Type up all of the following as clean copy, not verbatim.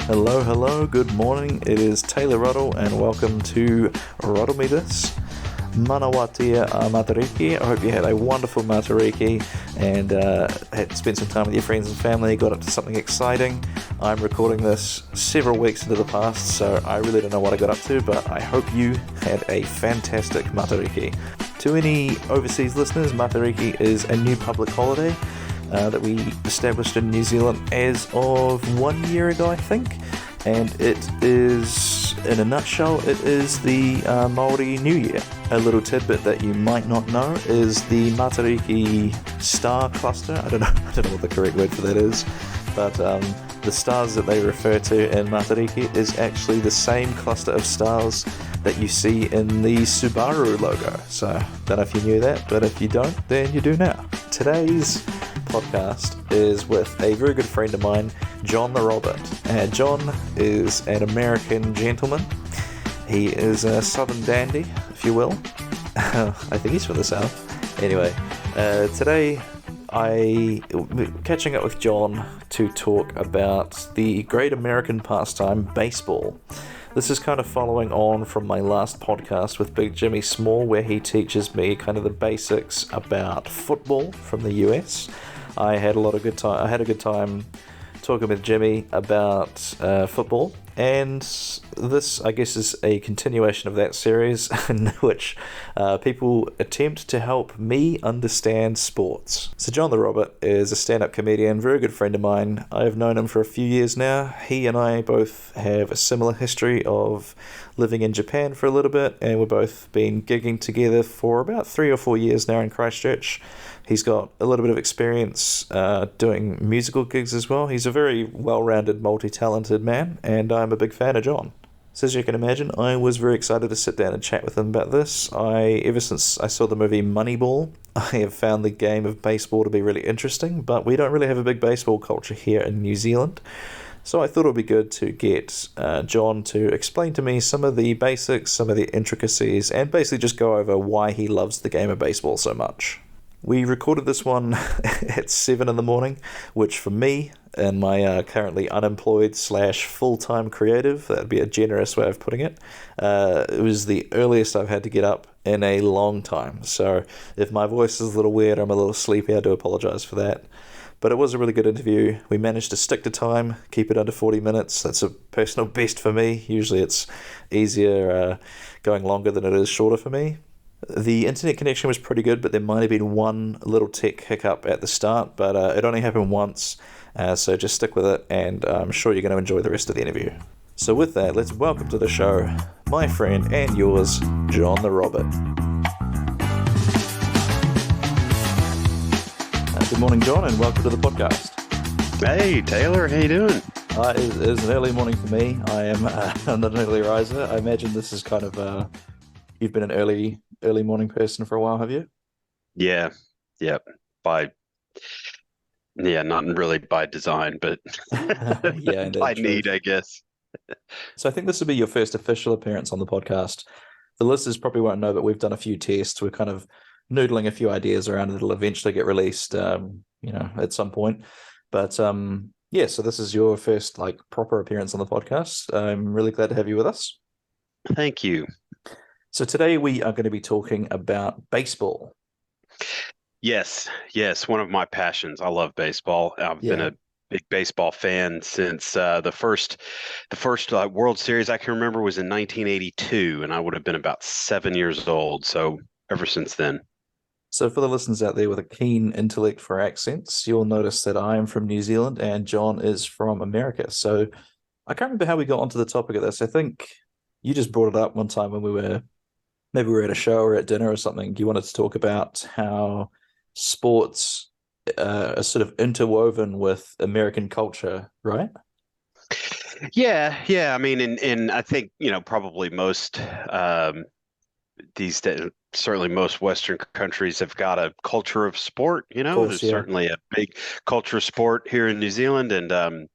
Hello, hello, good morning. It is Taylor Ruddle, and welcome to Ruddle Me This. Manawatia Matariki. I hope you had a wonderful Matariki and had spent some time with your friends and family, got up to something exciting. I'm recording this several weeks into the past, so I really don't know what I got up to, but I hope you had a fantastic Matariki. To any overseas listeners, Matariki is a new public holiday that we established in New Zealand as of 1 year ago, I think. And it is, in a nutshell, it is the Māori New Year. A little tidbit that you might not know is the Matariki star cluster. I don't know what the correct word for that is, but the stars that they refer to in Matariki is actually the same cluster of stars that you see in the Subaru logo. So, don't know if you knew that, but if you don't, then you do now. Today's podcast is with a very good friend of mine, John the Robert. John is an American gentleman. He is a southern dandy, if you will. I think he's from the south. Anyway, today I'm catching up with John to talk about the great American pastime, baseball. This is kind of following on from my last podcast with Big Jimmy Small, where he teaches me kind of the basics about football from the US. I had a good time talking with Jimmy about football, and this, I guess, is a continuation of that series in which people attempt to help me understand sports. So John the Robert is a stand-up comedian, very good friend of mine. I have known him for a few years now. He and I both have a similar history of living in Japan for a little bit, and we've both been gigging together for about 3 or 4 years now in Christchurch. He's got a little bit of experience doing musical gigs as well. He's a very well-rounded, multi-talented man, and I'm a big fan of John. So as you can imagine, I was very excited to sit down and chat with him about this. Ever since I saw the movie Moneyball, I have found the game of baseball to be really interesting, but we don't really have a big baseball culture here in New Zealand. So I thought it would be good to get John to explain to me some of the basics, some of the intricacies, and basically just go over why he loves the game of baseball so much. We recorded this one at 7 in the morning, which for me, and my currently unemployed / full-time creative, that'd be a generous way of putting it, it was the earliest I've had to get up in a long time. So if my voice is a little weird, I'm a little sleepy, I do apologise for that. But it was a really good interview. We managed to stick to time, keep it under 40 minutes. That's a personal best for me. Usually it's easier going longer than it is shorter for me. The internet connection was pretty good, but there might have been one little tech hiccup at the start, but it only happened once, so just stick with it, and I'm sure you're going to enjoy the rest of the interview. So with that, let's welcome to the show my friend and yours, John the Robert. Good morning, John, and welcome to the podcast. Hey, Taylor, how you doing? It is an early morning for me. I am I'm not an early riser. I imagine this is kind of... You've been an early morning person for a while, have you? Yeah. Not really by design, but Yeah, by need, I guess. So I think this will be your first official appearance on the podcast. The listeners probably won't know, but we've done a few tests. We're kind of noodling a few ideas around. It'll eventually get released, at some point. But so this is your first proper appearance on the podcast. I'm really glad to have you with us. Thank you. So today we are going to be talking about baseball. Yes, one of my passions. I love baseball. I've been a big baseball fan since the first World Series I can remember was in 1982, and I would have been about 7 years old. So ever since then. So for the listeners out there with a keen intellect for accents, you'll notice that I am from New Zealand and John is from America. So I can't remember how we got onto the topic of this. I think you just brought it up one time when maybe we were at a show or at dinner or something. You wanted to talk about how sports are sort of interwoven with American culture, right? Yeah. I mean, and I think, probably most these days, certainly most Western countries have got a culture of sport. Course, There's certainly a big culture of sport here in New Zealand, and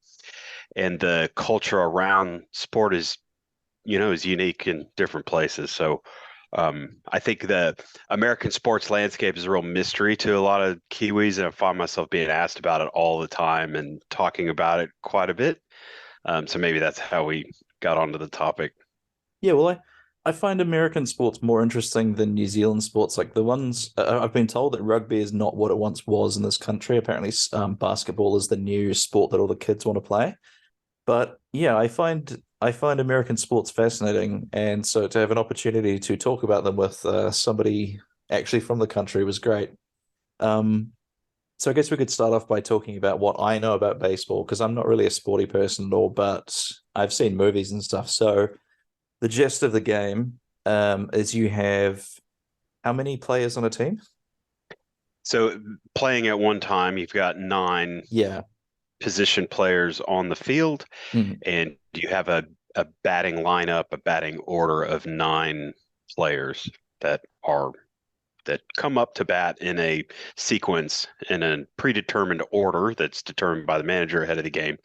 the culture around sport is unique in different places. So I think the American sports landscape is a real mystery to a lot of Kiwis, and I find myself being asked about it all the time and talking about it quite a bit. So maybe that's how we got onto the topic. Yeah, well, I find American sports more interesting than New Zealand sports. Like the ones I've been told that rugby is not what it once was in this country. Apparently, basketball is the new sport that all the kids want to play. But yeah, I find American sports fascinating, and so to have an opportunity to talk about them with somebody actually from the country was great. Um, so I guess we could start off by talking about what I know about baseball because I'm not really a sporty person at all, but I've seen movies and stuff. So the gist of the game is you have how many players on a team? So playing at one time, you've got nine Yeah. position players on the field, Mm. and you have a batting lineup, a batting order of nine players that are that come up to bat in a sequence in a predetermined order that's determined by the manager ahead of the game.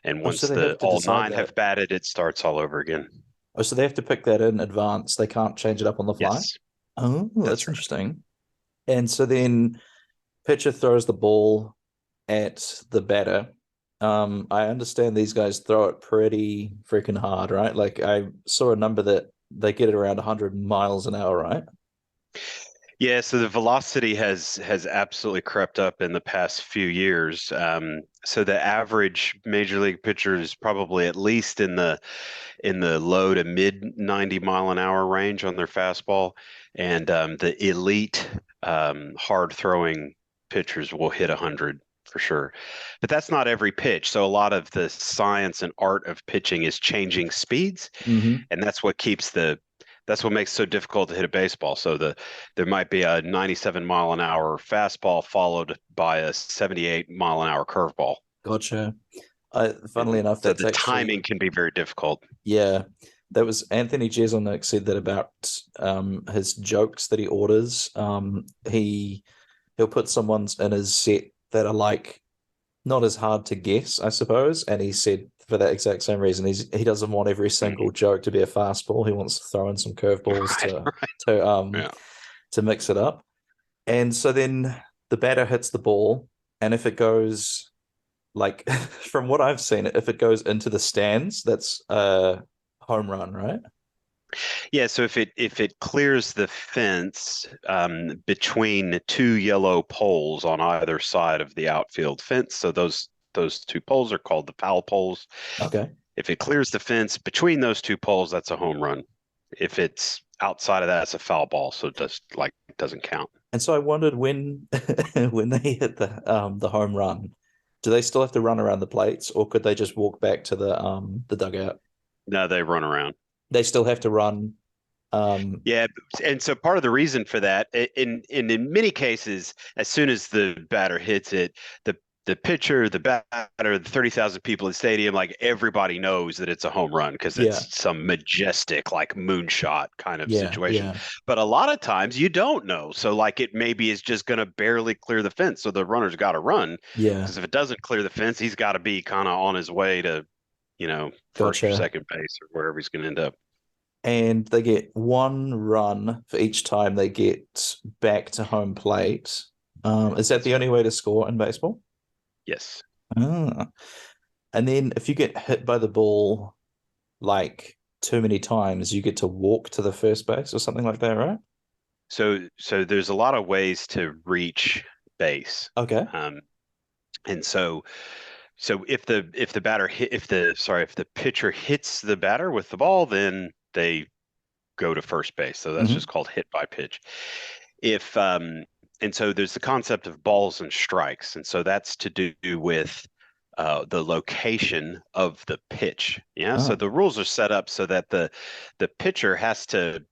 And Oh, so once they the have to all decide nine that. have batted, it starts all over again. Oh, so they have to pick that in advance. They can't change it up on the fly. Yes, Oh, that's that's right. interesting. And so then pitcher throws the ball at the batter. I understand these guys throw it pretty freaking hard, right? Like I saw a number that they get it around 100 miles an hour, right? Yeah, so the velocity has absolutely crept up in the past few years. So the average major league pitcher is probably at least in the low to mid 90 mile an hour range on their fastball, and the elite hard throwing pitchers will hit 100 for sure. But that's not every pitch. So a lot of the science and art of pitching is changing speeds, Hmm. and that's what makes it so difficult to hit a baseball. So there might be a 97 mile an hour fastball followed by a 78 mile an hour curveball. Gotcha. Funnily And enough, so that's the timing actually, can be very difficult. yeah, that was Anthony Jeselnik said that about his jokes that he orders. He'll put someone's in his set that are like not as hard to guess, I suppose. And he said for that exact same reason, he doesn't want every single Mhm. joke to be a fastball. He wants to throw in some curveballs Right, right. to um Yeah. to mix it up. And so then the batter hits the ball, and if it goes like from what I've seen, if it goes into the stands, that's a home run, right? Yeah, so if it clears the fence between two yellow poles on either side of the outfield fence, so those two poles are called the foul poles. Okay. If it clears the fence between those two poles, that's a home run. If it's outside of that, it's a foul ball, so it doesn't count. And so I wondered when when they hit the home run, do they still have to run around the plates, or could they just walk back to the dugout? No, they run around. They still have to run. Um, Yeah, and so part of the reason for that, in many cases, as soon as the batter hits it, the the pitcher, the batter, the 30,000 people in the stadium, like everybody knows that it's a home run because yeah, it's some majestic, like moonshot kind of yeah, situation. yeah, But a lot of times you don't know. So like it maybe is just going to barely clear the fence. So the runner's got to run yeah. because if it doesn't clear the fence, he's got to be kind of on his way to, first or Gotcha. second base or wherever he's going to end up. And they get one run for each time they get back to home plate. Is that That's the right. only way to score in baseball? Yes. Ah. And then if you get hit by the ball like too many times, you get to walk to the first base or something like that, right? So there's a lot of ways to reach base. Okay. Um, and so if the batter hit if the sorry if the pitcher hits the batter with the ball, then they go to first base. So that's just Hmm. called hit by pitch. If And so there's the concept of balls and strikes, and so that's to do with the location of the pitch. Yeah, so Oh, the rules are set up so that the pitcher has to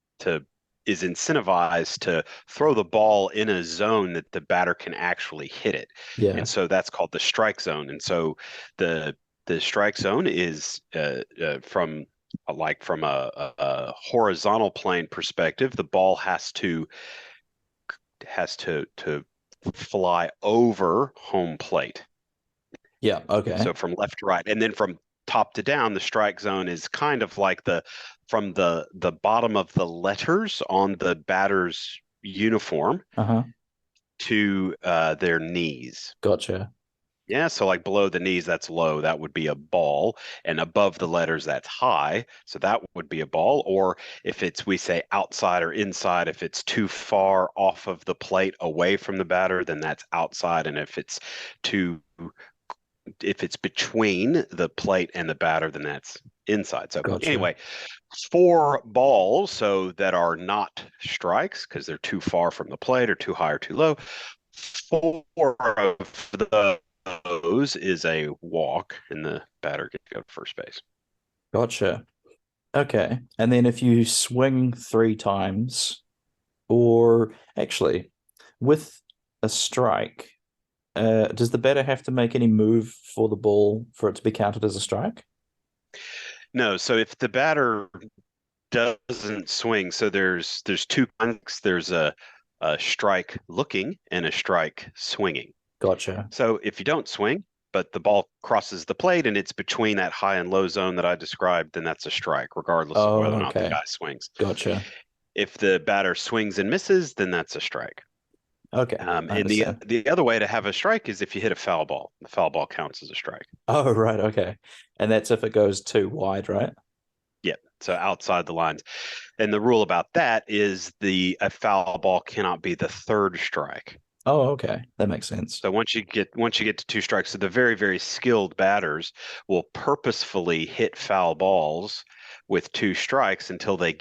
is incentivized to throw the ball in a zone that the batter can actually hit it, yeah. and so that's called the strike zone. And so the the strike zone is from a horizontal plane perspective, the ball has to fly over home plate. Yeah. Okay. So from left to right, and then from top to down, the strike zone is kind of like the from the bottom of the letters on the batter's uniform Uh-huh. to their knees. Gotcha. Yeah, so like below the knees, that's low. That would be a ball. And above the letters, that's high. So that would be a ball. Or if it's, we say outside or inside, if it's too far off of the plate away from the batter, then that's outside. And too, if it's between the plate and the batter, then that's inside. So Gotcha. anyway, four balls, so that are not strikes because they're too far from the plate or too high or too low. Four of those is a walk, and the batter gets to go to first base. Gotcha. Okay. And then if you swing three times, or actually, with a strike, does the batter have to make any move for the ball for it to be counted as a strike? No, so if the batter doesn't swing, so there's two kinds. There's a strike looking and a strike swinging. Gotcha. So if you don't swing, but the ball crosses the plate and it's between that high and low zone that I described, then that's a strike, regardless of whether Oh, or not the okay. guy swings. Gotcha. If the batter swings and misses, then that's a strike. Okay. I And the understand. the other way to have a strike is if you hit a foul ball. The foul ball counts as a strike. Oh, right. Okay. And that's if it goes too wide, right? Yeah, so outside the lines. And the rule about that is a foul ball cannot be the third strike. Oh, okay. That makes sense. So once you get to two strikes, so the very, very skilled batters will purposefully hit foul balls with two strikes until they're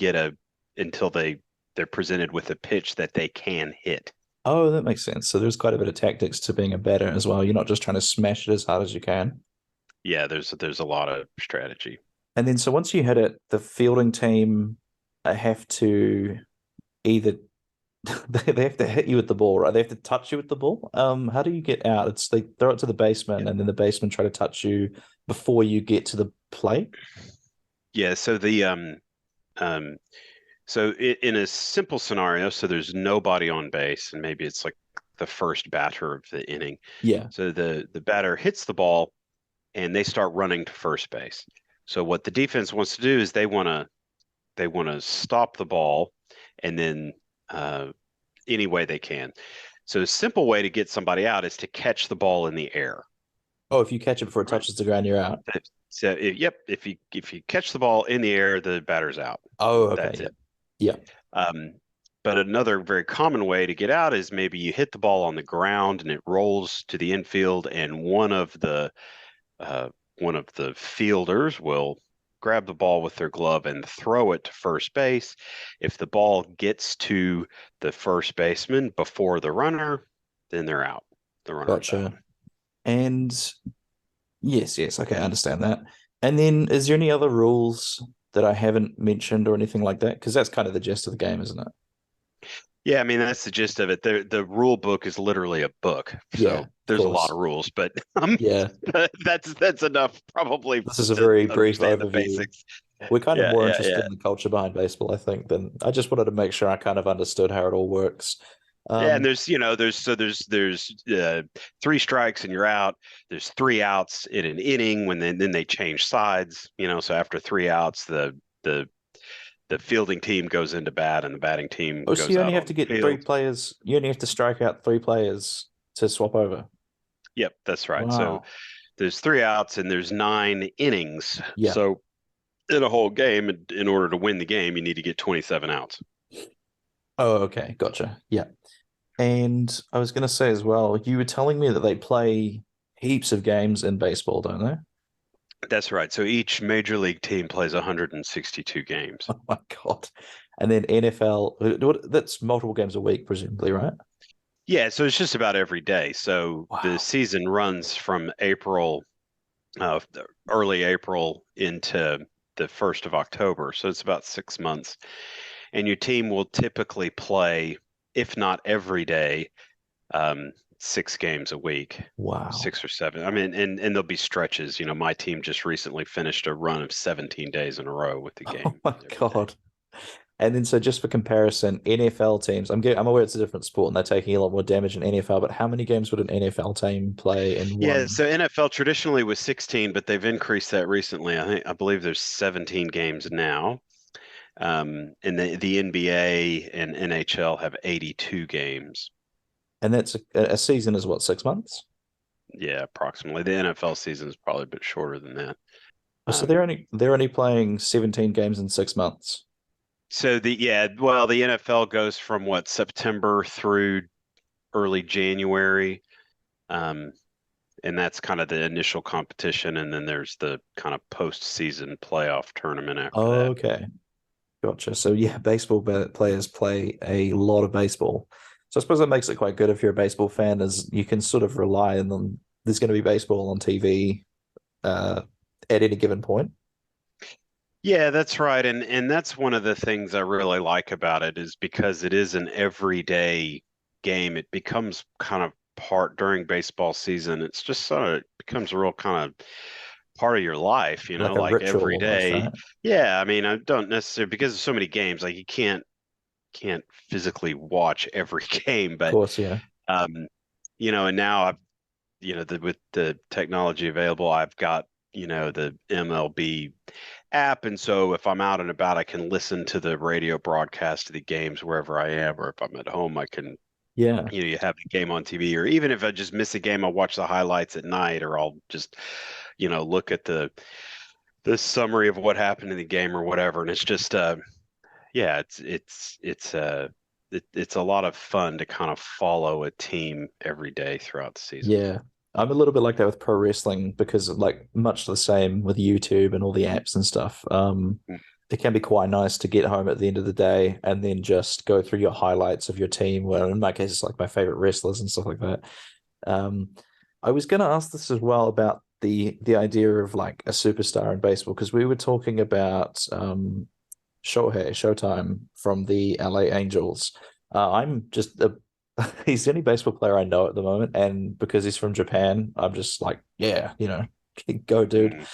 presented with a pitch that they can hit. Oh, that makes sense. So there's quite a bit of tactics to being a batter as well. You're not just trying to smash it as hard as you can. Yeah, there's a lot of strategy. And then so once you hit it, the fielding team have to either they have to hit you with the ball, right? They have to touch you with the ball. How do you get out? It's they throw it to the baseman, Yeah. and then the baseman try to touch you before you get to the plate. Yeah, um in a simple scenario, so there's nobody on base, and maybe it's like the first batter of the inning. Yeah. So the batter hits the ball and they start running to first base. So what the defense wants to do is they want to stop the ball and then any way they can. So a simple way to get somebody out is to catch the ball in the air. Oh, if you catch it before it Right. touches the ground, you're out. So yep, if you catch the ball in the air, the batter's out. Oh, okay. That's Yeah. it. Yeah. Um, but another very common way to get out is maybe you hit the ball on the ground and it rolls to the infield, and uh, one of the fielders will grab the ball with their glove and throw it to first base. If the ball gets to the first baseman before the runner, then they're out. The runner's out. Gotcha. And yes, yes, okay, I understand that. And then is there any other rules that I haven't mentioned or anything like that? Because that's kind of the gist of the game, isn't it? Yeah, I mean that's the gist of it. The rule book is literally a book, Yeah, so of there's a lot course. of rules, but Yeah. that's enough probably This is a to very brief understand the overview. basics. We're kind of Yeah, more yeah, interested yeah. in the culture behind baseball, I think, than I just wanted to make sure I kind of understood how it all works. Yeah, and Um, there's three strikes and you're out. There's three outs in an inning when then they change sides, so after three outs, the the fielding team goes into bat and the batting team oh, so goes you out only have on to the get three field. players. You only have to strike out three players to swap over. Yep, that's right. So Wow. there's three outs and there's nine innings. Yeah. So in a whole game, in order to win the game, you need to get 27 outs. Oh, okay. Gotcha. Yeah. And I was going to say as well, you were telling me that they play heaps of games in baseball, don't they? That's right. So each major league team plays 162 games. Oh my God. And then NFL, that's multiple games a week, presumably, right? Yeah, so it's just about every day. So the Wow. season runs from early April into the 1st of October. So it's about 6 months. And your team will typically play, if not every day, six games a week, Wow. 6 or 7. I mean, and there'll be stretches. My team just recently finished a run of 17 days in a row with the Oh game my every day. God. And then, so just for comparison, NFL teams, I'm aware it's a different sport and they're taking a lot more damage in NFL, but how many games would an NFL team play in Yeah, one? so NFL traditionally was 16, but they've increased that recently. I believe there's 17 games now. And the NBA and NHL have 82 games. And that's a season is what, 6 months? yeah, approximately. The NFL season is probably a bit shorter than that. Oh, so Um, they're only playing 17 games in 6 months. so the NFL goes from what, September through early January. Um, and that's kind of the initial competition, and then there's the kind of postseason playoff tournament after that. Okay, gotcha. So yeah, players play a lot of baseball. So I suppose that makes it quite good if you're a baseball fan, is you can sort of rely on there's going to be baseball on TV uh, at any given point. Yeah, that's right. And that's one of the things I really like about it is because it is an everyday game. It becomes kind of part during baseball season. It's just sort of becomes a real kind of part of your life, Like a like ritual every almost, day. right? Yeah, I mean, I don't necessarily because of so many games, like you can't physically watch every game, Of but course, yeah. um, and now I've with the technology available, I've got, the MLB app. And so if I'm out and about, I can listen to the radio broadcast of the games wherever I am, or if I'm at home, I can, Yeah. you have the game on TV, or even if I just miss a game, I'll watch the highlights at night, or I'll just, look at the summary of what happened in the game or whatever. And it's just, yeah, it's a lot of fun to kind of follow a team every day throughout the season. Yeah. I'm a little bit like that with pro wrestling because like much the same with YouTube and all the apps and stuff. It can be quite nice to get home at the end of the day and then just go through your highlights of your team. Well, in my case, it's like my favorite wrestlers and stuff like that. Um, I was going to ask this as well about the idea of like a superstar in baseball because we were talking about Showtime from the LA Angels. I'm just a he's the only baseball player I know at the moment, and because he's from Japan, I'm just like, yeah, go dude. Mhm.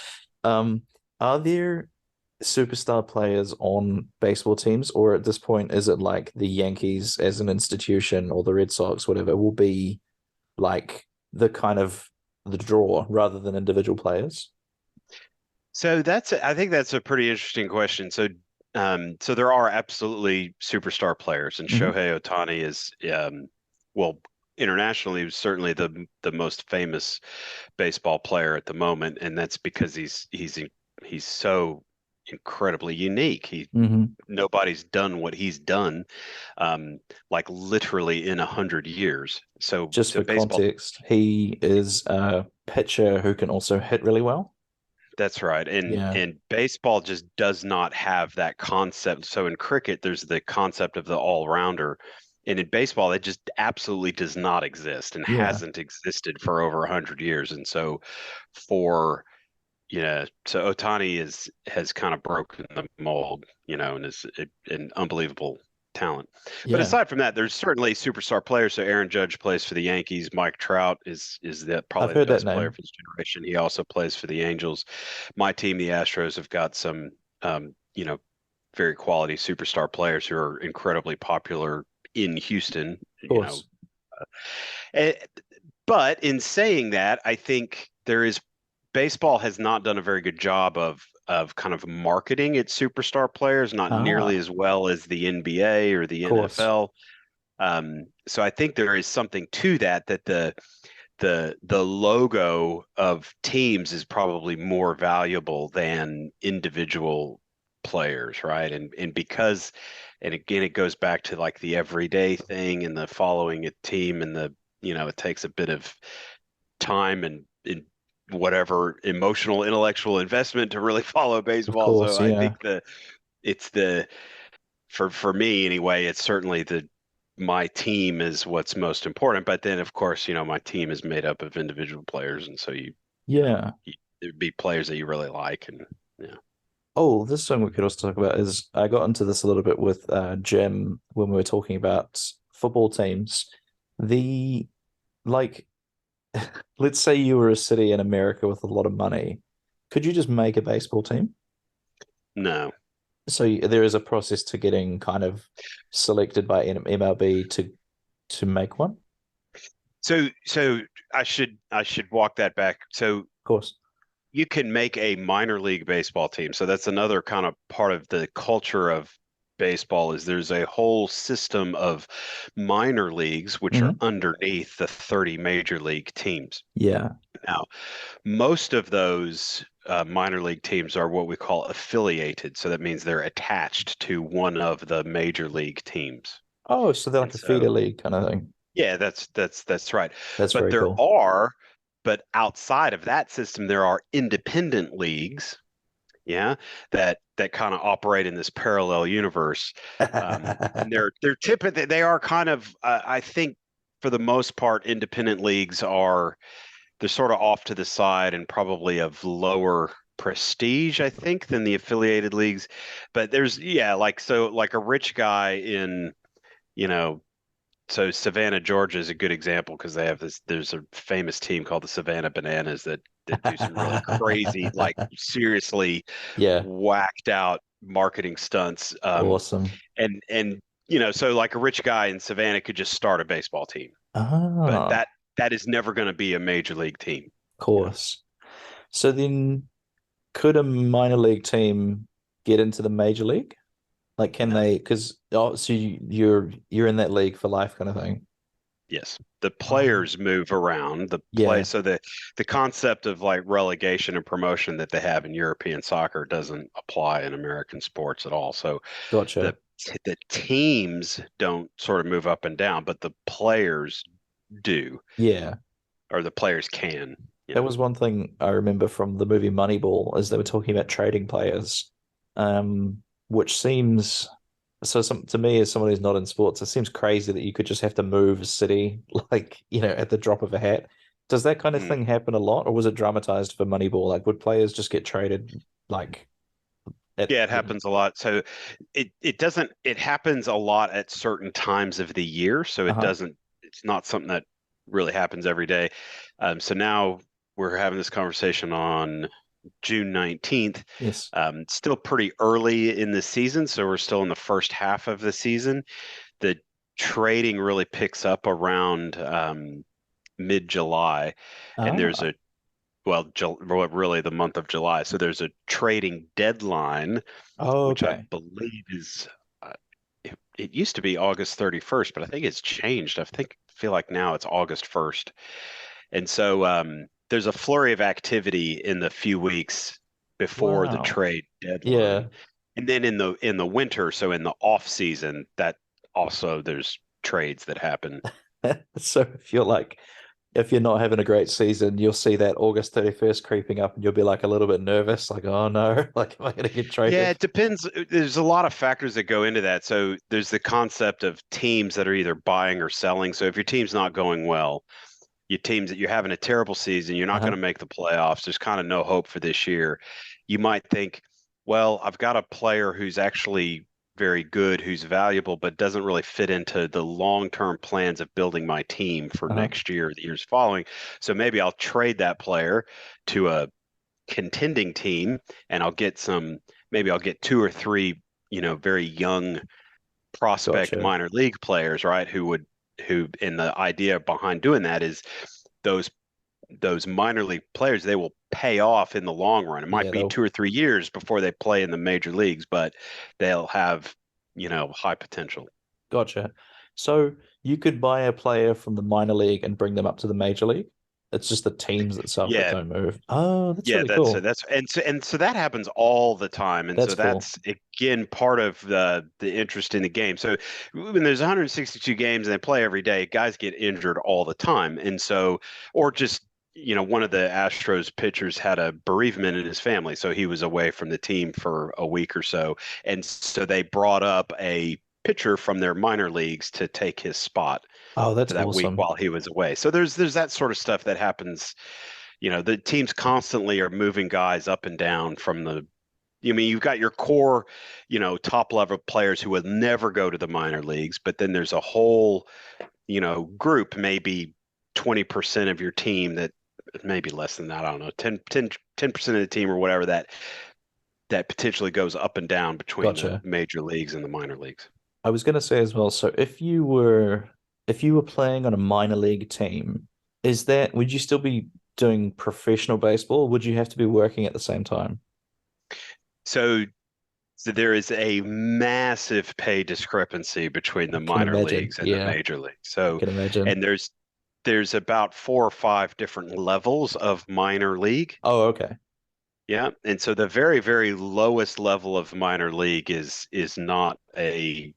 Um, are there superstar players on baseball teams, or at this point, is it like the Yankees as an institution or the Red Sox, whatever, will be like the kind of the draw rather than individual players? So I think that's a pretty interesting question. So there are absolutely superstar players, and Hmm. Shohei Ohtani is, well, internationally, certainly the most famous baseball player at the moment, and that's because he's so incredibly unique. Hmm. Nobody's done what he's done, like literally in 100 years. So Just so for baseball. context, he is a pitcher who can also hit really well. That's right. And Yeah, and baseball just does not have that concept. So in cricket, there's the concept of the all-rounder. And in baseball, it just absolutely does not exist and yeah, hasn't existed for over 100 years. And so for so Otani has kind of broken the mold, and is an unbelievable talent. But yeah. aside from that, there's certainly superstar players. So Aaron Judge plays for the Yankees. Mike Trout is I've probably the heard that best player of name. his generation. He also plays for the Angels. My team, the Astros, have got some, very quality superstar players who are incredibly popular in Houston. Of course. Eh, but in saying that, I think baseball has not done a very good job of kind of marketing its superstar players, not nearly Ah, as well as the NBA or the of course. NFL. So I think there is something to that the logo of teams is probably more valuable than individual players, right? And again, it goes back to like the everyday thing and the following a team and it takes a bit of time and whatever emotional, intellectual investment to really follow Of baseball. So course, I yeah. think it's the for me anyway, it's certainly my team is what's most important. But then of course, my team is made up of individual players, and so Yeah. there'd be players that you really like, and yeah. Oh, this song we could also talk about is I got into this a little bit with Jim when we were talking about football teams. The like let's say you were a city in America with a lot of money. Could you just make a baseball team? No. So there is a process to getting kind of selected by MLB to make one. Of So I should walk that back. So course. you can make a minor league baseball team. So that's another kind of part of the culture of baseball is there's a whole system of minor leagues which are Hmm. underneath the 30 major league teams. Yeah. Now, most of those minor league teams are what we call affiliated. So that means they're attached to one of the major league teams. Oh, so they're And like a feeder so, league kind of thing. yeah, that's right. That's But very there cool. are, but outside of that system, there are independent leagues, yeah, that kind of operate in this parallel universe. And they're typically they are kind of I think for the most part, independent leagues are they're sort of off to the side and probably of lower prestige, I think, than the affiliated leagues. But there's yeah, like so like a rich guy in, you know, so Savannah, Georgia is a good example because they have this. There's a famous team called the Savannah Bananas that do some really crazy, like seriously Yeah, whacked out marketing stunts. awesome. And you know, so like a rich guy in Savannah could just start a baseball team, but Ah, that is never going to be a major league team. of You know, course. So then could a minor league team get into the major league? Like, can no. they? Because oh, so you're in that league for life, kind of thing. Yes, the Oh, players move around. yeah, So the concept of like relegation and promotion that they have in European soccer doesn't apply in American sports at all. So the gotcha. the teams don't sort of move up and down, but the players do, Yeah, or the players can. You that know, was one thing I remember from the movie Moneyball, is they were talking about trading players, which seems so some to me as someone who's not in sports, it seems crazy that you could just have to move a city like, at the drop of a hat. Does that kind of Mm. thing happen a lot, or was it dramatized for Moneyball? Like, would players just get traded like at Yeah, it happens a lot. So it doesn't it happens a lot at certain times of the year. So it uh-huh. doesn't it's not something that really happens every day. So now we're having this conversation on June 19th. Yes. Still pretty early in the season, so we're still in the first half of the season. The trading really picks up around mid-July, and there's Ah, a well, really the month of July. So there's a trading deadline, oh, which I okay. believe is it used to be August 31st, but I think it's changed. Feel like now it's August 1st. And so there's a flurry of activity in the few weeks before the Wow. trade deadline. Yeah. And then in the winter, so in the off season, that also there's trades that happen. So if you're not having a great season, you'll see that August 31st creeping up and you'll be like a little bit nervous, like, oh no, like, am I going to get Yeah, traded? it depends. There's a lot of factors that go into that. So there's the concept of teams that are either buying or selling. So if your team's not going well, your teams that you're having a terrible season, you're not going Uh-huh. to make the playoffs. There's kind of no hope for this year. You might think, well, I've got a player who's actually very good, who's valuable, but doesn't really fit into the long-term plans of building my team for Uh-huh. next year, the years following. So maybe I'll trade that player to a contending team and maybe I'll get two or three, very young prospect Gotcha. minor league players, right? And the idea behind doing that is those those minor league players, they will pay off in the long run. It might Yeah, be they'll 2 or 3 years before they play in the major leagues, but they'll have, high potential. gotcha. So you could buy a player from the minor league and bring them up to the major league. It's just the teams itself that Yeah, don't move. Oh, that's yeah, really cool. that's and so that happens all the time, and That's so cool. that's again part of the interest in the game. So when there's 162 games and they play every day, guys get injured all the time, and so or just one of the Astros pitchers had a bereavement in his family, so he was away from the team for a week or so, and so they brought up a pitcher from their minor leagues to take his spot Oh, that's for that week awesome. while he was away. So there's that sort of stuff that happens. The teams constantly are moving guys up and down from the I mean, you've got your core, top level players who would never go to the minor leagues, but then there's a whole, group, maybe 20% of your team that maybe less than that, I don't know, 10% of the team or whatever that potentially goes up and down between the Gotcha. major leagues and the minor leagues. I was going to say as well, so if you were playing on a minor league team, would you still be doing professional baseball? Or would you have to be working at the same time? So So there is a massive pay discrepancy between I the can minor imagine. leagues and the Yeah, major league. I So, can imagine. and there's about 4 or 5 different levels of minor league. Oh, okay. Yeah. And so the very, very lowest level of minor league is not a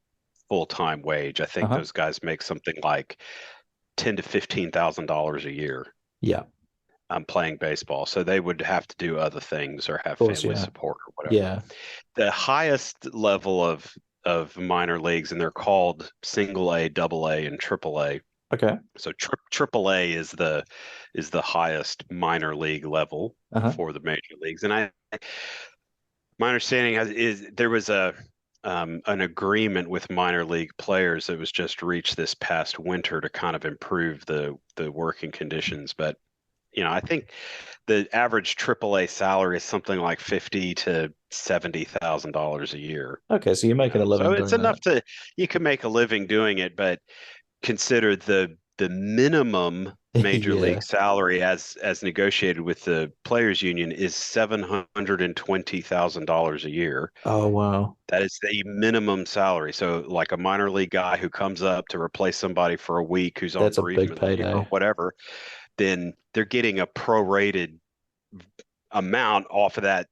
full-time wage. I think Uh-huh. those guys make something like ten to $15,000 a year Yeah, playing baseball. So they would have to do other things or of have course. family Yeah. support or whatever. Yeah. The highest level of minor leagues, and they're called single A, double A, and triple A. Okay. So triple A is the highest minor league level Uh-huh. for the major leagues. And my understanding is there was a an agreement with minor league players that was just reached this past winter to kind of improve the working conditions. But I think the average AAA salary is something like 50 to $70,000 a year. Okay, so you're making a So living it's doing that. enough to you can make a living doing it, but consider the minimum major league Yeah. salary as negotiated with the players union is $720,000 a year. Oh, wow. That is the minimum salary. So like a minor league guy who comes up to replace somebody for a week who's on That's a big bereavement leave or payday. whatever, then they're getting a prorated amount off of that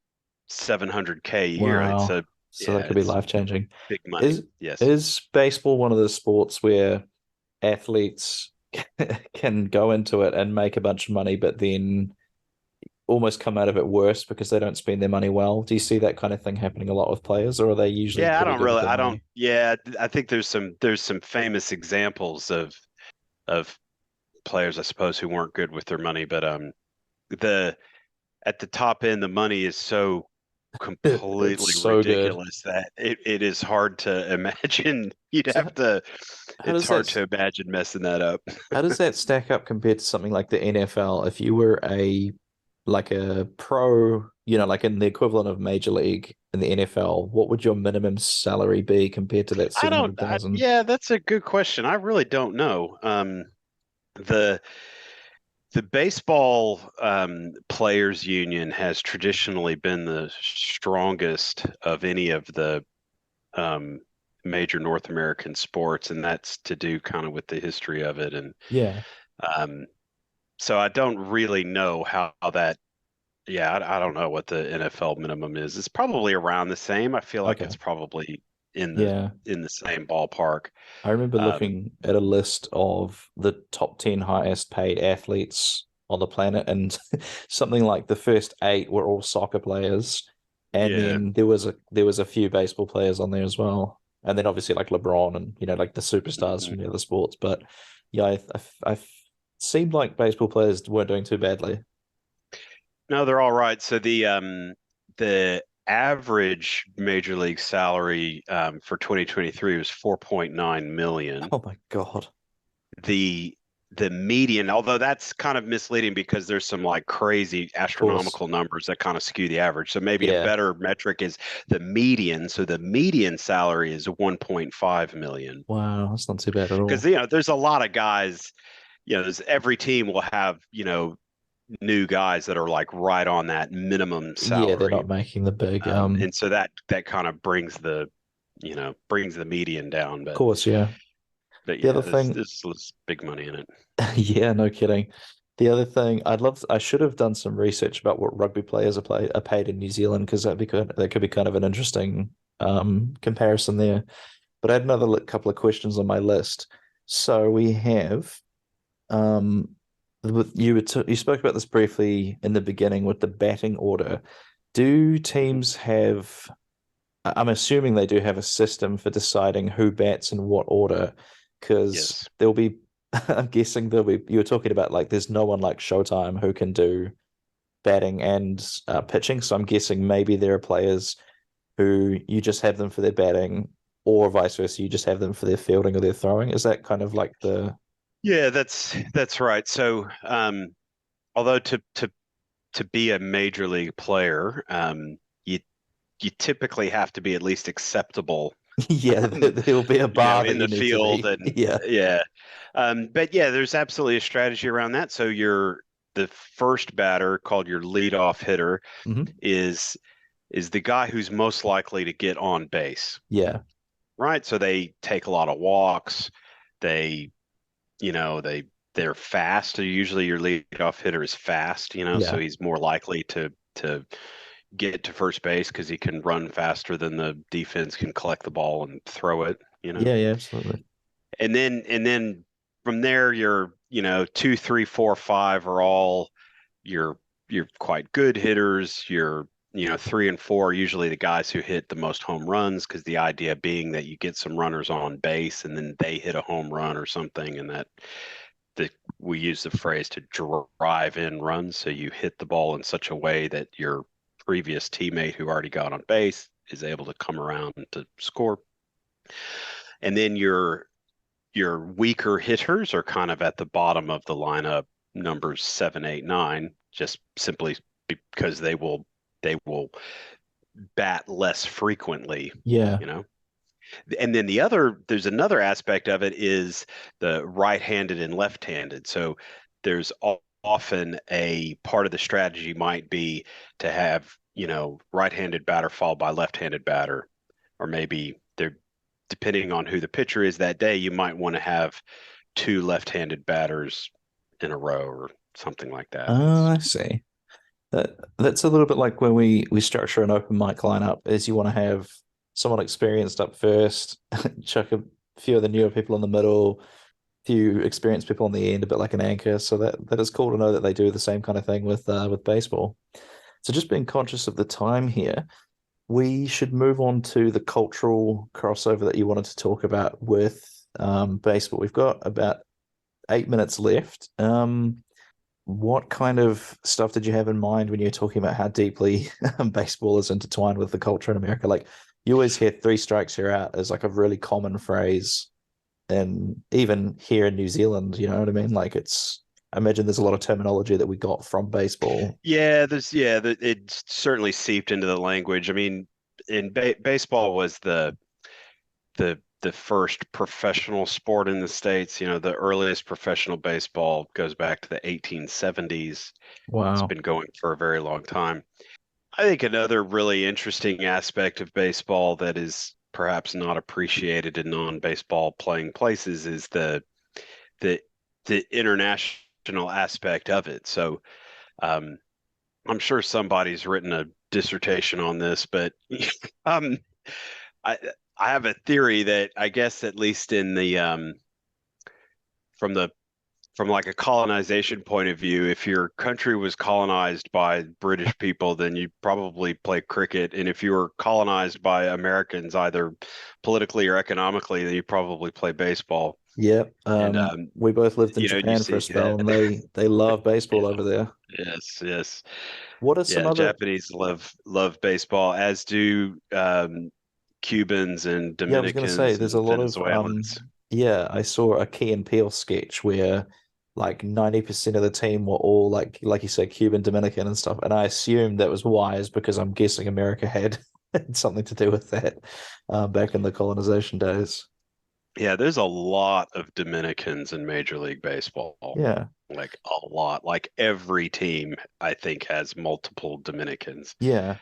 700K a year. It's Wow. a So that yeah, could be it's life-changing. big money. Is Yes. is baseball one of the sports where athletes can go into it and make a bunch of money, but then almost come out of it worse because they don't spend their money well? Do you see that kind of thing happening a lot with players, or are they usually Yeah, pretty good with their I don't money? yeah, I think there's some famous examples of players, I suppose, who weren't good with their money, but the at the top end the money is so It's completely so good. ridiculous that it is hard to imagine. You'd So have to how it's does hard that to imagine messing that up. how does that stack up compared to something like the NFL? If you were a pro, like in the equivalent of Major League in the NFL, what would your minimum salary be compared to that I don't 700,000? yeah, that's a good question. I really don't know. The the baseball players union has traditionally been the strongest of any of the um, major North American sports, and that's to do kind of with the history of it. And Yeah. um, so I don't really know how that. Yeah, I don't know what the NFL minimum is. It's probably around the same. I feel like Okay. it's probably Yeah. in the same ballpark. I remember Um, looking at a list of the top 10 highest paid athletes on the planet, and something like the first eight were all soccer players. And yeah. then there was a few baseball players on there as well. And then obviously like LeBron and like the superstars Mhm. from the other sports. But yeah, I seemed like baseball players weren't doing too badly. No, they're all right. So the average major league salary for 2023 was 4.9 million. Oh my God. The the median, although that's kind of misleading because there's some like crazy Of course. astronomical numbers that kind of skew the average. So maybe a Yeah. better metric is the median. So the median salary is 1.5 million. Wow, that's not too bad at Because all. there's a lot of guys, there's every team will have, new guys that are like right on that minimum Yeah, they're not salary. making the big And so that kind of brings the median down. of course, yeah. But The other yeah, thing, this big money in it. yeah, no kidding. The other thing, I should have done some research about what rugby players are paid in New Zealand, because that could be kind of an interesting comparison there. But I had another couple of questions on my list. So we have you spoke about this briefly in the beginning with the batting order. Do Mhm. teams have I'm assuming they do have a system for deciding who bats in what order, because Yes. there'll be, I'm guessing you were talking about like there's no one like Showtime who can do batting and pitching. So I'm guessing maybe there are players who you just have them for their batting, or vice versa, you just have them for their fielding or their throwing. Is that kind of like the, Yeah, that's right. So, although to be a major league player, you typically have to be at least acceptable, yeah, um, there will be a bar that in you the need to field, be. and Yeah. yeah. But yeah, there's absolutely a strategy around that. So the first batter, called your leadoff hitter, Hmm. is is the guy who's most likely to get on base, Yeah. right? So they take a lot of walks. They, you know, they're fast. So usually your leadoff hitter is fast, so Yeah. he's more likely to get to first base because he can run faster than the defense can collect the ball and throw it. Yeah. Yeah. Absolutely. And then from there, two, three, four, five are all you're you're quite good hitters. Three and four are usually the guys who hit the most home runs because the idea being that you get some runners on base and then they hit a home run or something, and that we use the phrase to drive in runs. So you hit the ball in such a way that your previous teammate who already got on base is able to come around to score. And then your weaker hitters are kind of at the bottom of the lineup, numbers 7, 8, 9, just simply because they will bat less frequently, Yeah. you know. And then there's another aspect of it is the right-handed and left-handed. So there's often a part of the strategy might be to have, right-handed batter followed by left-handed batter, or maybe they're depending on who the pitcher is that day, you might want to have two left-handed batters in a row or something like that. Oh, I see. That's a little bit like when we structure an open mic lineup, is you want to have someone experienced up first, chuck a few of the newer people in the middle, few experienced people on the end, a bit like an anchor. So that is cool to know that they do the same kind of thing with baseball. So just being conscious of the time here, we should move on to the cultural crossover that you wanted to talk about with baseball. We've got about 8 minutes left. What kind of stuff did you have in mind when you were talking about how deeply baseball is intertwined with the culture in America? Like you always hear three strikes, you're out as like a really common phrase. And even here in New Zealand, you know what I mean? Like I imagine there's a lot of terminology that we got from baseball. It certainly seeped into the language. I mean, in baseball was the first professional sport in the States. The earliest professional baseball goes back to the 1870s. It's Wow. been going for a very long time. I think another really interesting aspect of baseball that is perhaps not appreciated in non-baseball playing places is the the international aspect of it. So um, I'm sure somebody's written a dissertation on this, but um, I I have a theory that I guess at least in from the from like a colonization point of view, if your country was colonized by British people, then you probably play cricket. And if you were colonized by Americans, either politically or economically, then you probably play baseball. Yeah. And We both lived in you Japan for a see spell that. and they love baseball Yeah. over there. Yes, yes. What are some Yeah, other Japanese love baseball, as do Cubans and Yeah, I was going to say Dominicans there's a and lot of Venezuelans. yeah, I saw a Key and Peele sketch where like 90% of the team were all like you said Cuban, Dominican and stuff. And I assumed that was wise because I'm guessing America had, had something to do with that back in the colonization days. Yeah, there's a lot of Dominicans in Major League Baseball. Yeah. Like a lot. Like every team, I think, has multiple Dominicans. Yeah.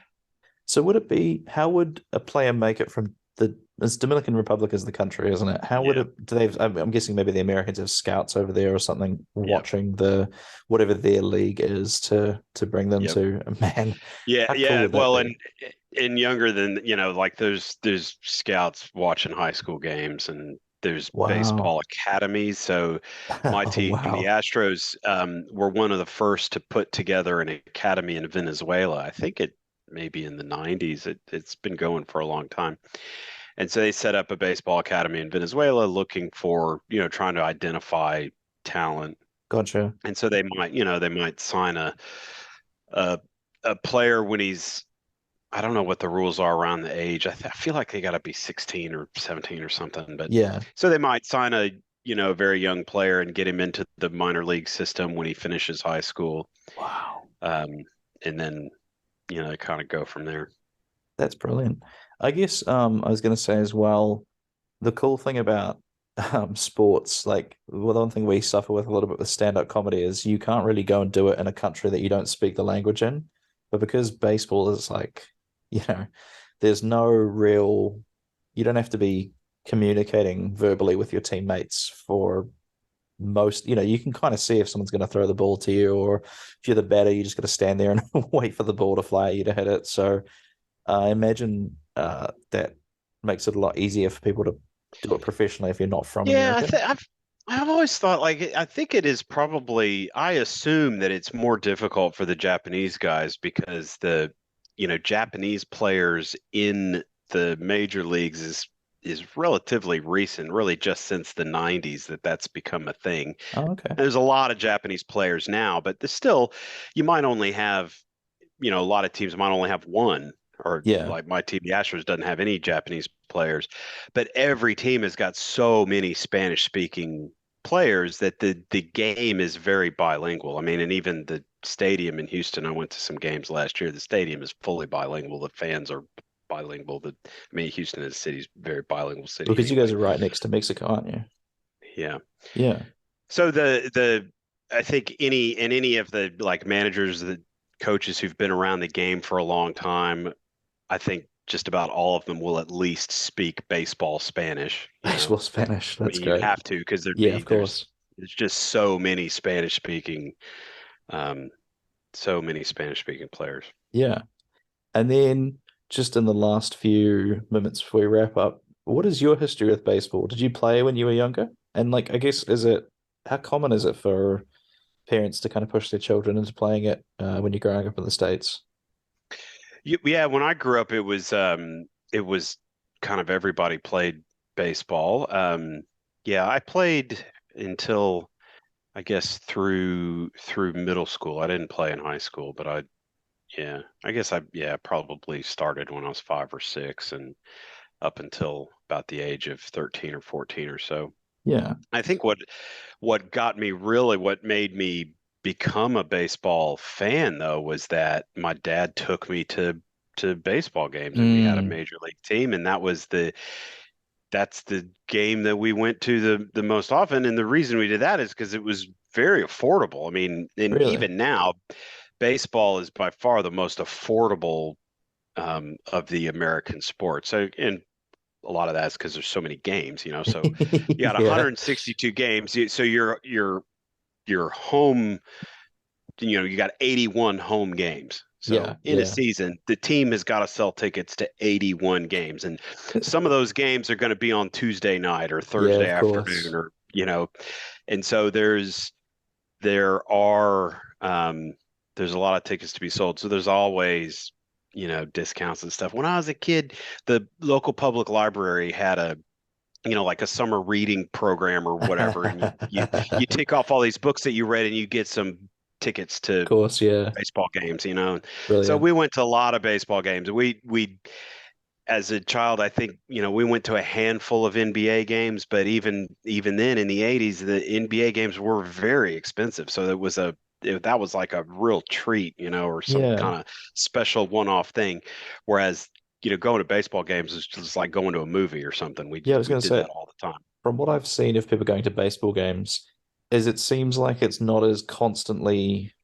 So would it be how would a player make it from the it's Dominican Republic is the country, isn't it? How would Yeah, it do they have, I'm guessing maybe the Americans have scouts over there or something yeah, watching the whatever their league is to bring them yep. to man, Yeah, how cool yeah. would that Well, be? and younger than, like there's scouts watching high school games and there's Wow. baseball academies. So my Oh, team, the wow. Astros, were one of the first to put together an academy in Venezuela. I think it maybe in the 90s. It's been going for a long time. And so they set up a baseball academy in Venezuela looking for, trying to identify talent. Gotcha. And so they might sign a a player when he's I don't know what the rules are around the age. I feel like they got to be 16 or 17 or something. But Yeah. so they might sign a very young player and get him into the minor league system when he finishes high school. Wow. Um, and then, they kind of go from there. That's brilliant. I guess I was gonna say as well, the cool thing about sports, like well, the one thing we suffer with a little bit with stand-up comedy is you can't really go and do it in a country that you don't speak the language in. But because baseball is like you know, there's no real, you don't have to be communicating verbally with your teammates for most, you can kind of see if someone's going to throw the ball to you, or if you're the batter, you just got to stand there and wait for the ball to fly at you to hit it. So I imagine that makes it a lot easier for people to do it professionally if you're not from Yeah, America. I've always thought like I think it is probably I assume that it's more difficult for the Japanese guys because Japanese players in the major leagues is relatively recent, really just since the 90s that's become a thing. Oh, okay. There's a lot of Japanese players now, but there's still you might only have a lot of teams might only have one, or Yeah. like my team, the Astros, doesn't have any Japanese players, but every team has got so many Spanish speaking players that the game is very bilingual. I mean, and even the stadium in Houston, I went to some games last year. The stadium is fully bilingual. The fans are bilingual. Houston is a city's very bilingual city Because you guys anyway. are right next to Mexico, aren't you? Yeah. Yeah. So the I think any of the like managers, the coaches who've been around the game for a long time, I think just about all of them will at least speak baseball Spanish, you know. Baseball Spanish. I That's mean, you'd great. have to because Yeah, of course. there's just um, so many Spanish speaking players. Yeah. And then just in the last few minutes before we wrap up, what is your history with baseball? Did you play when you were younger? And like, I guess, how common is it for parents to kind of push their children into playing it when you're growing up in the States? Yeah, when I grew up, it was kind of everybody played baseball. Yeah, I played until I guess through middle school. I didn't play in high school, but I guess probably started when I was 5 or 6 and up until about the age of 13 or 14 or so. Yeah. I think what made me become a baseball fan though was that my dad took me to baseball games and we had a Mm, major league team and that's the game that we went to the most often. And the reason we did that is because it was very affordable. I mean, and really? even now, baseball is by far the most affordable of the American sports. So, and a lot of that is because there's so many games, you know. So you got Yeah. 162 games. So your home, you got 81 home games. Yeah. So in a Yeah. season, the team has got to sell tickets to 81 games. And some of those games are going to be on Tuesday night or Yeah, Thursday of afternoon course. or. And so there's a lot of tickets to be sold. So there's always, discounts and stuff. When I was a kid, the local public library had like a summer reading program or whatever, and you Of take off all these books that you read and you get some tickets to course, yeah. baseball games. So Brilliant. we went to a lot of baseball games. We as a child, I think, we went to a handful of NBA games, but even then in the 80s, the NBA games were very expensive. So that was like a real treat, or some Yeah. kind of special one-off thing. Whereas, going to baseball games is just like going to a movie or something. We Yeah, I was we going to did say, that all the time. from what I've seen of people going to baseball games, is it seems like it's not as constantly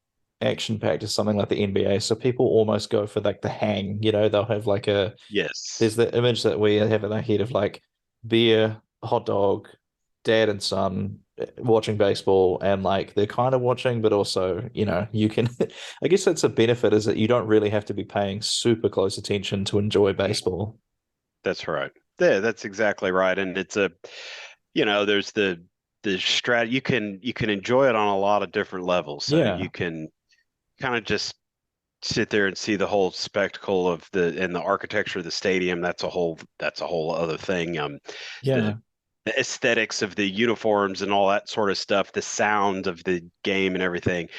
action packed as something like the NBA. So people almost go for like the hang, they'll have like there's Yes. the image that we have in our head of like beer, hot dog, dad and son watching baseball, and like they're kind of watching, but also, you can, I guess that's a benefit is that you don't really have to be paying super close attention to enjoy baseball. That's right. Yeah, that's exactly right. And there's the strat you can enjoy it on a lot of different levels. So Yeah. you can kind of just sit there and see the whole spectacle of the architecture of the stadium. That's a whole other thing. The Yeah. the aesthetics of the uniforms and all that sort of stuff, the sound of the game and everything.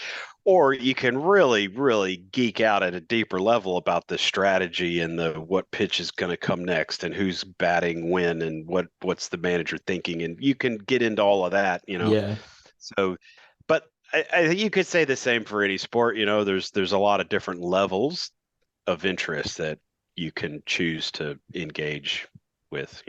Or you can really, really geek out at a deeper level about the strategy and the what pitch is going to come next and who's batting when and what's the manager thinking. And you can get into all of that. Yeah. So, but I think you could say the same for any sport. There's a lot of different levels of interest that you can choose to engage with.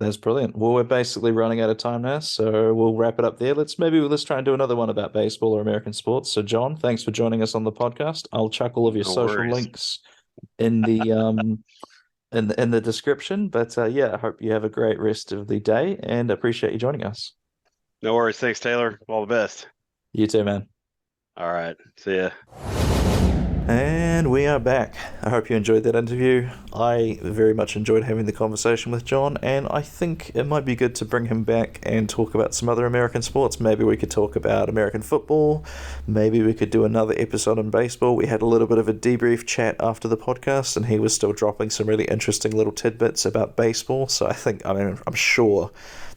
That's brilliant. Well, we're basically running out of time now, so we'll wrap it up there. Let's try and do another one about baseball or American sports. So, John, thanks for joining us on the podcast. I'll chuck all of your No social worries. links in the in the description. But yeah, I hope you have a great rest of the day and appreciate you joining us. No worries. Thanks, Taylor. All the best. You too, man. All right. See ya. And we are back. I hope you enjoyed that interview. I very much enjoyed having the conversation with John, and I think it might be good to bring him back and talk about some other American sports. Maybe we could talk about American football. Maybe we could do another episode on baseball. We had a little bit of a debrief chat after the podcast, and he was still dropping some really interesting little tidbits about baseball. So I'm sure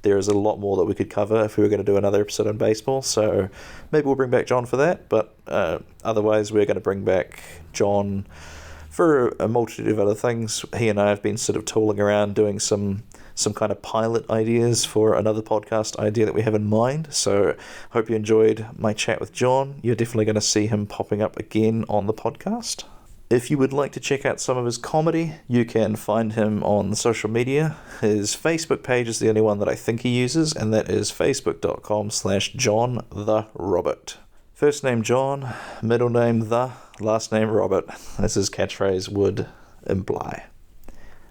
there is a lot more that we could cover if we were going to do another episode on baseball. So maybe we'll bring back John for that, but otherwise we're going to bring back John for a multitude of other things. He and I have been sort of tooling around doing some kind of pilot ideas for another podcast idea that we have in mind. So hope you enjoyed my chat with John. You're definitely going to see him popping up again on the podcast. If you would like to check out some of his comedy, you can find him on social media. His Facebook page is the only one that I think he uses, and that is facebook.com/John the Robert. First name John, middle name The, last name Robert, as his catchphrase would imply.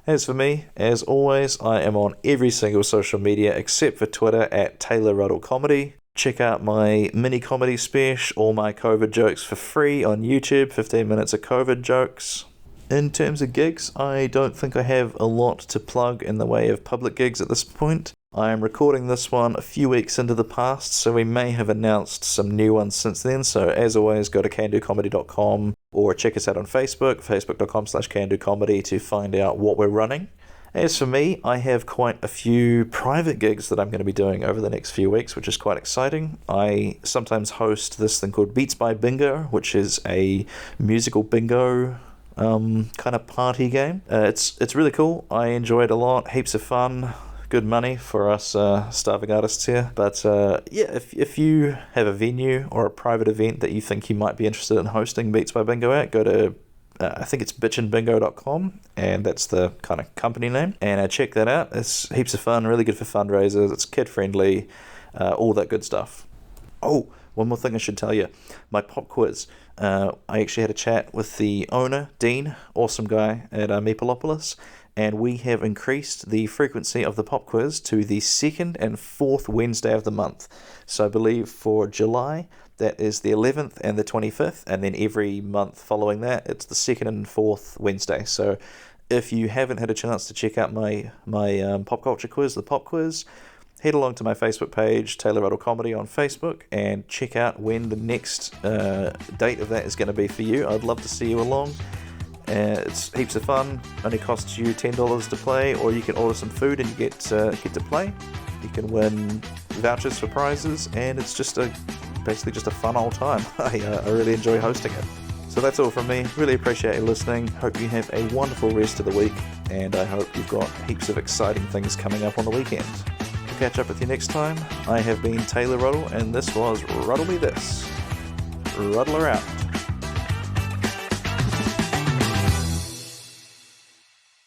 As for me, as always, I am on every single social media except for Twitter at Taylor Ruddle Comedy. Check out my mini comedy special, all my COVID jokes for free on YouTube, 15 minutes of COVID jokes. In terms of gigs, I don't think I have a lot to plug in the way of public gigs at this point. I am recording this one a few weeks into the past, so we may have announced some new ones since then. So as always, go to candocomedy.com or check us out on Facebook, facebook.com/candocomedy to find out what we're running. As for me, I have quite a few private gigs that I'm going to be doing over the next few weeks, which is quite exciting. I sometimes host this thing called Beats by Bingo, which is a musical bingo kind of party game. It's really cool. I enjoy it a lot. Heaps of fun. Good money for us starving artists here. But yeah, if you have a venue or a private event that you think you might be interested in hosting Beats by Bingo at, go to I think it's bitchandbingo.com, and that's the kind of company name. And check that out. It's heaps of fun, really good for fundraisers. It's kid-friendly, all that good stuff. Oh, one more thing I should tell you. My pop quiz. I actually had a chat with the owner, Dean, awesome guy at Meepleopolis, and we have increased the frequency of the pop quiz to the 2nd and 4th Wednesday of the month. So I believe for July, that is the 11th and the 25th, and then every month following that, it's the 2nd and 4th Wednesday. So if you haven't had a chance to check out my pop culture quiz, the pop quiz, head along to my Facebook page, Taylor Ruddle Comedy on Facebook, and check out when the next date of that is going to be for you. I'd love to see you along. It's heaps of fun. Only costs you $10 to play, or you can order some food and you get to play. You can win vouchers for prizes, and it's basically just a fun old time. I really enjoy hosting it. So that's all from me. Really appreciate you listening. Hope you have a wonderful rest of the week, and I hope you've got heaps of exciting things coming up on the weekend. To catch up with you next time, I have been Taylor Ruddle, and this was Ruddle Me This. Ruddler out.